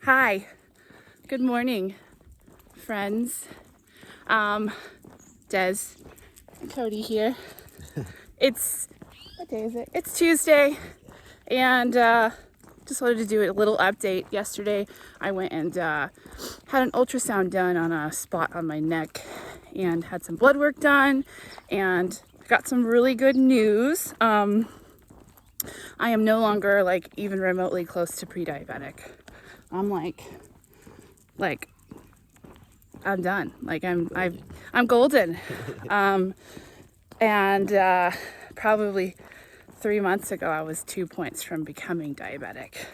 Hi, good morning, friends. Des and Cody here. What day is it? It's Tuesday, and just wanted to do a little update. Yesterday, I went and had an ultrasound done on a spot on my neck and had some blood work done, and got some really good news. I am no longer like even remotely close to pre-diabetic. I'm like I'm done. Like I'm golden. And probably 3 months ago, I was 2 points from becoming diabetic.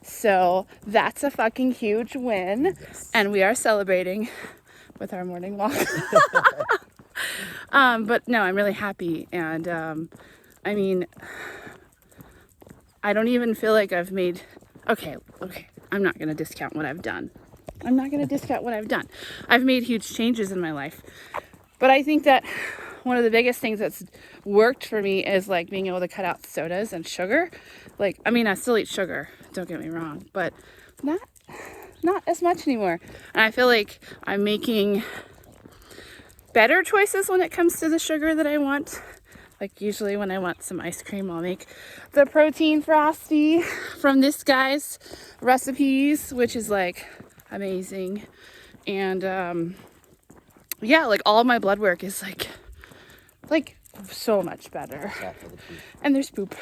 So that's a fucking huge win. Yes. And we are celebrating with our morning walk. But no, I'm really happy. And I mean, I don't even feel like I've made, okay. I'm not going to discount what I've done. I've made huge changes in my life. But I think that one of the biggest things that's worked for me is like being able to cut out sodas and sugar. Like, I mean, I still eat sugar, don't get me wrong, but not as much anymore. And I feel like I'm making better choices when it comes to the sugar that I want. Like usually when I want some ice cream, I'll make the protein frosty from this guy's recipes, which is like amazing. And yeah, like all of my blood work is like so much better. And there's poop.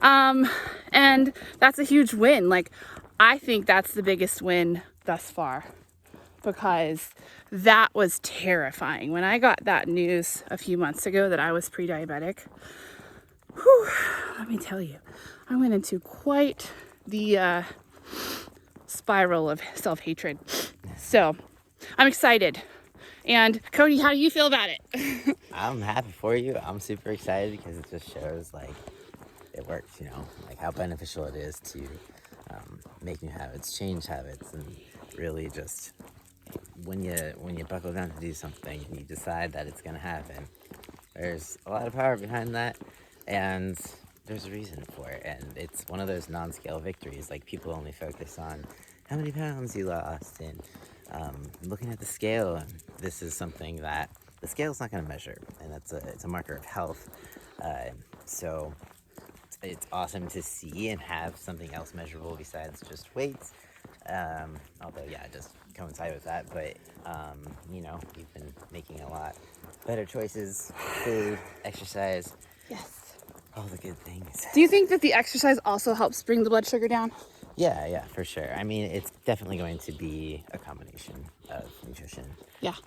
And that's a huge win. Like I think that's the biggest win thus far, because that was terrifying. When I got that news a few months ago that I was pre-diabetic, let me tell you, I went into quite the spiral of self-hatred. So I'm excited. And Cody, how do you feel about it? I'm happy for you. I'm super excited because it just shows like it works, like how beneficial it is to make new habits, change habits, and really just when you buckle down to do something and you decide that it's going to happen, there's a lot of power behind that, and there's a reason for it. And it's one of those non-scale victories. Like people only focus on how many pounds you lost and looking at the scale, and this is something that the scale's not going to measure, and it's a marker of health. So it's awesome to see and have something else measurable besides just weights. Although, yeah, it does coincide with that, but you've been making a lot better choices, food, exercise. Yes. All the good things. Do you think that the exercise also helps bring the blood sugar down? Yeah, for sure. I mean, it's definitely going to be a combination of nutrition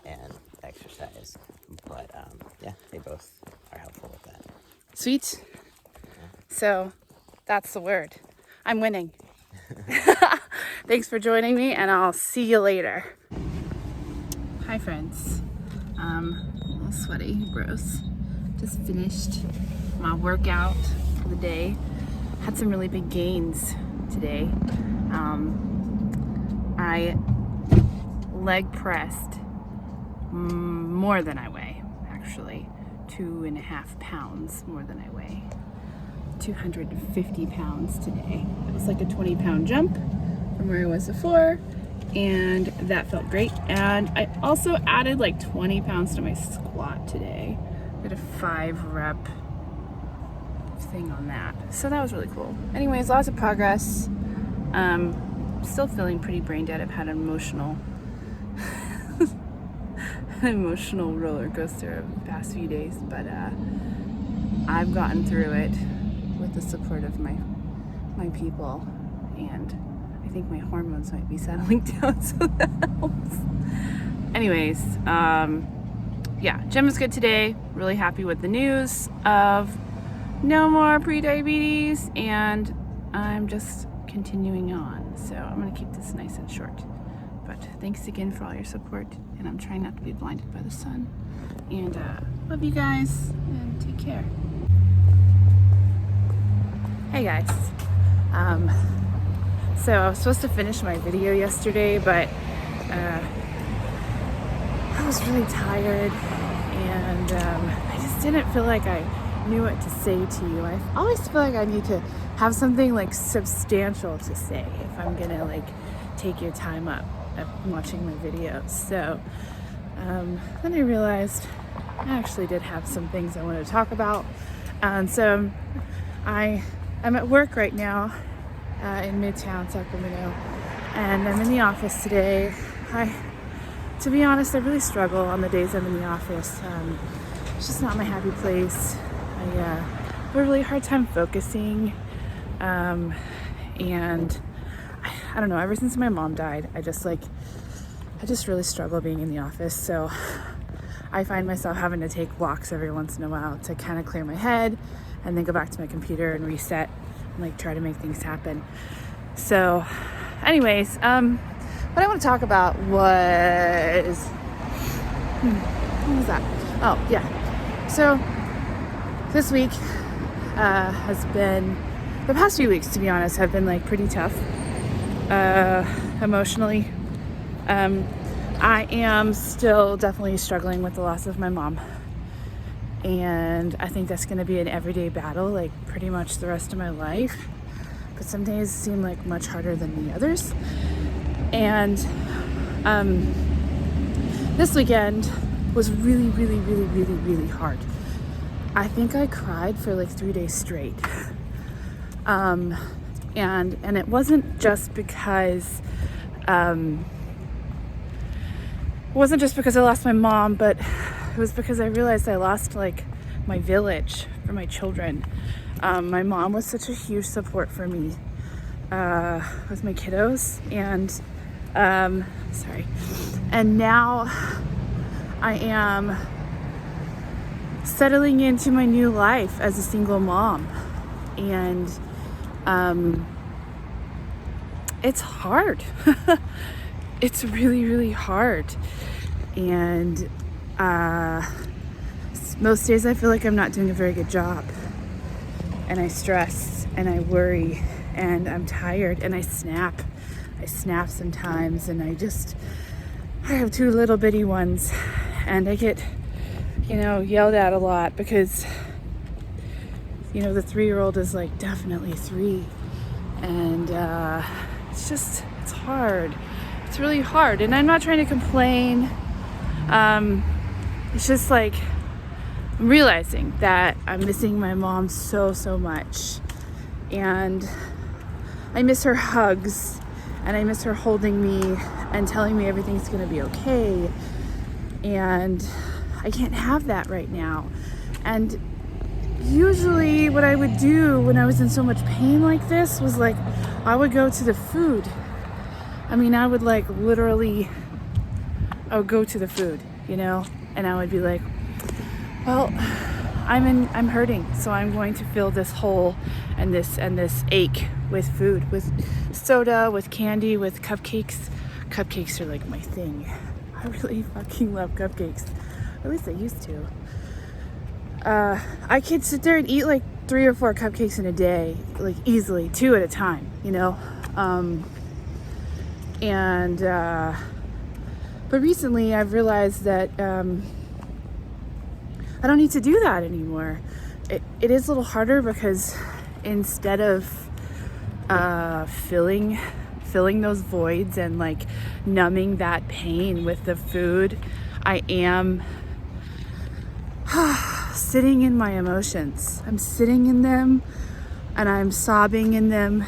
and exercise. But, yeah, they both are helpful with that. Sweet. Yeah. So that's the word. I'm winning. Thanks for joining me, and I'll see you later. Hi, friends. A little sweaty, gross. Just finished my workout for the day. Had some really big gains today. I leg pressed more than I weigh, actually. 2.5 pounds more than I weigh. 250 pounds today. It was like a 20-pound jump from where I was before, and that felt great. And I also added like 20 pounds to my squat today. I did a 5-rep thing on that, so that was really cool. Anyways, lots of progress. Still feeling pretty brain dead. I've had an emotional roller coaster of the past few days, but I've gotten through it with the support of my people, and I think my hormones might be settling down, so that helps. Anyways, yeah, gym was good today. Really happy with the news of no more pre-diabetes, and I'm just continuing on. So I'm gonna keep this nice and short. But thanks again for all your support, and I'm trying not to be blinded by the sun. And love you guys, and take care. Hey guys. So I was supposed to finish my video yesterday, but I was really tired, and I just didn't feel like I knew what to say to you. I always feel like I need to have something like substantial to say if I'm gonna like take your time up at watching my videos. So then I realized I actually did have some things I wanted to talk about. And so I'm at work right now in Midtown Sacramento, and I'm in the office today. To be honest, I really struggle on the days I'm in the office. It's just not my happy place. I have a really hard time focusing, and I don't know, ever since my mom died, I just really struggle being in the office. So I find myself having to take walks every once in a while to kind of clear my head and then go back to my computer and reset and like try to make things happen. So anyways, what I want to talk about was, what was that? Oh yeah. So this week has been, the past few weeks, to be honest, have been like pretty tough emotionally. I am still definitely struggling with the loss of my mom, and I think that's going to be an everyday battle, like pretty much the rest of my life. But some days seem like much harder than the others. And this weekend was really, really, really, really, really hard. I think I cried for like 3 days straight. And it wasn't just because I lost my mom, but it was because I realized I lost like my village for my children. My mom was such a huge support for me with my kiddos, and and now I am settling into my new life as a single mom, and it's hard. It's really, really hard. And most days I feel like I'm not doing a very good job. And I stress and I worry and I'm tired and I snap. I snap sometimes, and I have 2 little bitty ones, and I get, yelled at a lot because, the 3-year-old is like definitely 3. And it's hard. It's really hard. And I'm not trying to complain. It's just like I'm realizing that I'm missing my mom so much, and I miss her hugs, and I miss her holding me and telling me everything's gonna be okay, and I can't have that right now. And usually what I would do when I was in so much pain like this was like I would go to the food. I mean, I would like literally, I would go to the food, and I would be like, well, I'm hurting, so I'm going to fill this hole and this ache with food, with soda, with candy, with cupcakes. Cupcakes are like my thing. I really fucking love cupcakes. At least I used to. I could sit there and eat like 3 or 4 cupcakes in a day, like easily, 2 at a time, but recently I've realized that I don't need to do that anymore. It is a little harder because instead of filling those voids and like numbing that pain with the food, I am sitting in my emotions. I'm sitting in them and I'm sobbing in them.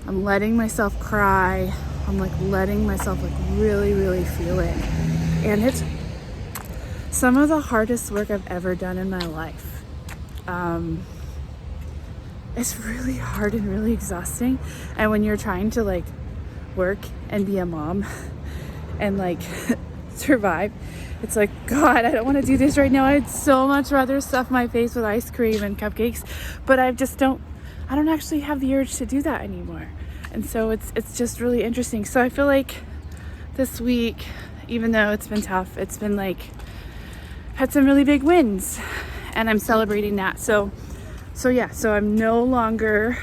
I'm letting myself cry. I'm like letting myself like really, really feel it. And it's some of the hardest work I've ever done in my life. It's really hard and really exhausting. And when you're trying to like work and be a mom and like survive, it's like, God, I don't want to do this right now. I'd so much rather stuff my face with ice cream and cupcakes, but I don't actually have the urge to do that anymore. And so it's just really interesting. So I feel like this week, even though it's been tough, it's been like had some really big wins, and I'm celebrating that. So I'm no longer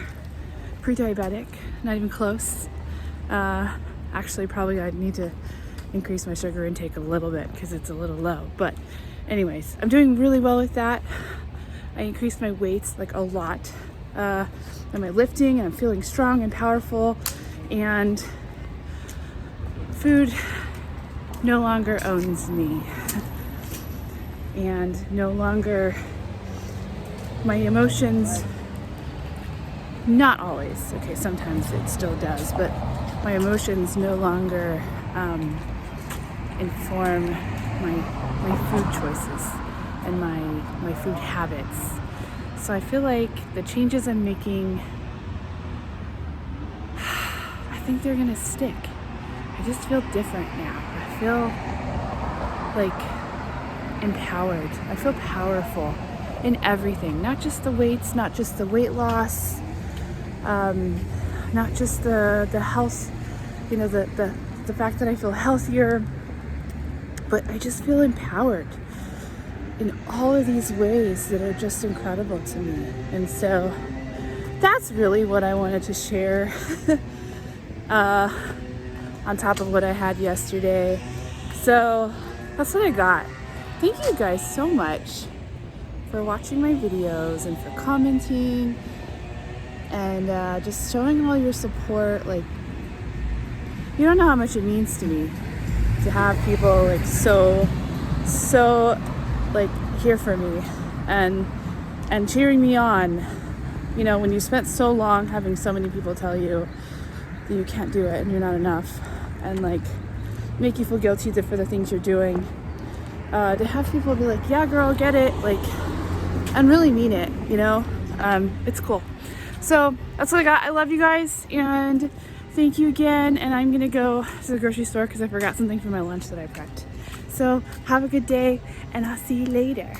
pre-diabetic, not even close. Actually, probably I need to increase my sugar intake a little bit because it's a little low. But anyways, I'm doing really well with that. I increased my weights like a lot. And my lifting, and I'm feeling strong and powerful, and food no longer owns me, and no longer my emotions, not always, okay, sometimes it still does, but my emotions no longer inform my food choices and my food habits. So I feel like the changes I'm making, I think they're gonna stick. I just feel different now. I feel like empowered. I feel powerful in everything, not just the weights, not just the weight loss, not just the health, you know, the fact that I feel healthier, but I just feel empowered in all of these ways that are just incredible to me. And so that's really what I wanted to share on top of what I had yesterday. So that's what I got. Thank you guys so much for watching my videos and for commenting and just showing all your support. Like, you don't know how much it means to me to have people like so like here for me and cheering me on. You know, when you spent so long having so many people tell you that you can't do it and you're not enough, and like make you feel guilty for the things you're doing, to have people be like, yeah girl, get it, like, and really mean it, you know. It's cool. So that's what I got. I love you guys, and thank you again. And I'm gonna go to the grocery store because I forgot something for my lunch that I prepped. So have a good day, and I'll see you later.